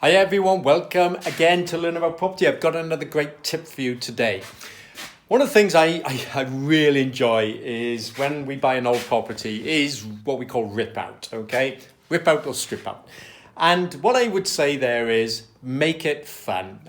Hi everyone, welcome again to Learn About Property. I've got another great tip for you today. One of the things I really enjoy is when we buy an old property is what we call rip out, okay? Rip out or strip out. And what I would say there is make it fun.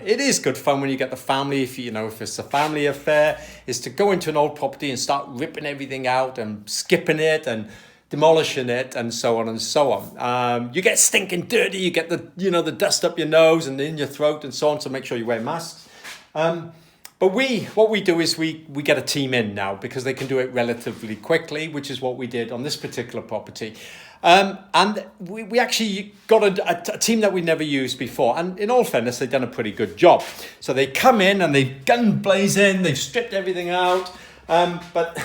It is good fun when you get the family, if it's a family affair, is to go into an old property and start ripping everything out and skipping it and demolishing it and so on and so on. You get stinking dirty, you get the dust up your nose and in your throat and so on, so make sure you wear masks. But what we do is we get a team in now because they can do it relatively quickly, which is what we did on this particular property. And we actually got a team that we never used before. And in all fairness, they've done a pretty good job. So they come in and they gun blaze in, they've stripped everything out. But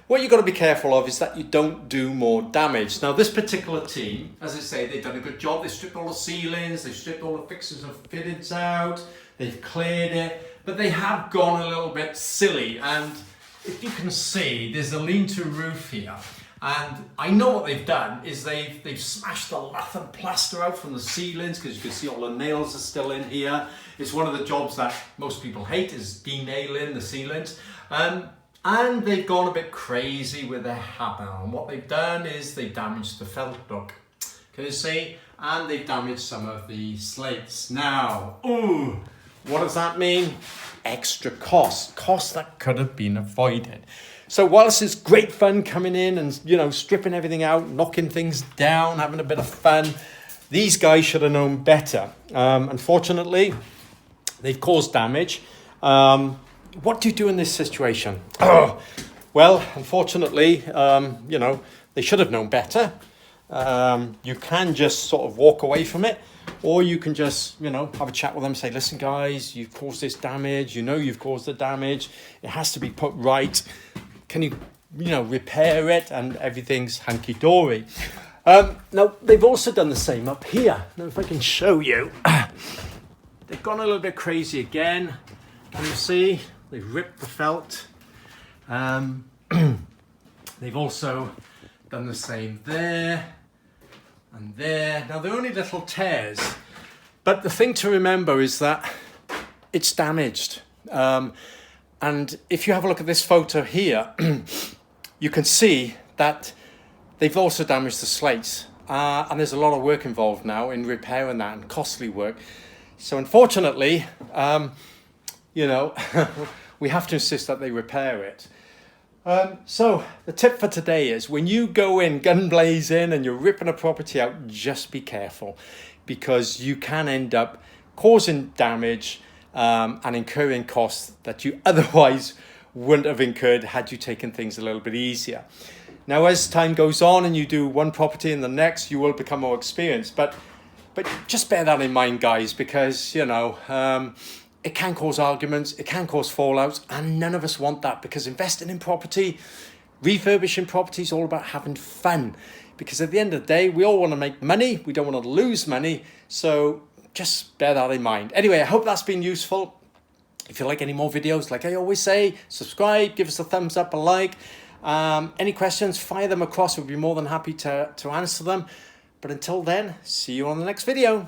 what you've got to be careful of is that you don't do more damage. Now, this particular team, as I say, they've done a good job. They've stripped all the ceilings, they've stripped all the fixtures and fittings out, they've cleared it, but they have gone a little bit silly. And if you can see, there's a lean-to roof here. And I know what they've done is they've smashed the lath and plaster out from the ceilings because you can see all the nails are still in here. It's one of the jobs that most people hate is denailing the ceilings. And they've gone a bit crazy with their hammer. And what they've done is they've damaged the felt look. Can you see? And they've damaged some of the slates. Now, what does that mean? Extra cost that could have been avoided. So whilst it's great fun coming in and, stripping everything out, knocking things down, having a bit of fun, these guys should have known better. Unfortunately, they've caused damage. What do you do in this situation? Well, unfortunately, they should have known better. You can just sort of walk away from it, or you can just, have a chat with them and say, listen, guys, you've caused this damage. You've caused the damage. It has to be put right. Can you, repair it? And everything's hunky-dory. Now, they've also done the same up here. Now, if I can show you, they've gone a little bit crazy again. Can you see? They've ripped the felt. They've also done the same there and there. Now, they're only little tears. But the thing to remember is that it's damaged. And if you have a look at this photo here, you can see that they've also damaged the slates. And there's a lot of work involved now in repairing that and costly work. So unfortunately, we have to insist that they repair it. So the tip for today is when you go in gun blazing and you're ripping a property out, just be careful because you can end up causing damage and incurring costs that you otherwise wouldn't have incurred had you taken things a little bit easier. Now, as time goes on and you do one property and the next, you will become more experienced. But just bear that in mind, guys, because, it can cause arguments, it can cause fallouts, and none of us want that because investing in property, refurbishing property is all about having fun. Because at the end of the day, we all want to make money. We don't want to lose money. So just bear that in mind. Anyway, I hope that's been useful. If you like any more videos, like I always say, subscribe, give us a thumbs up, a like. Any questions, fire them across. We'll be more than happy to answer them. But until then, see you on the next video.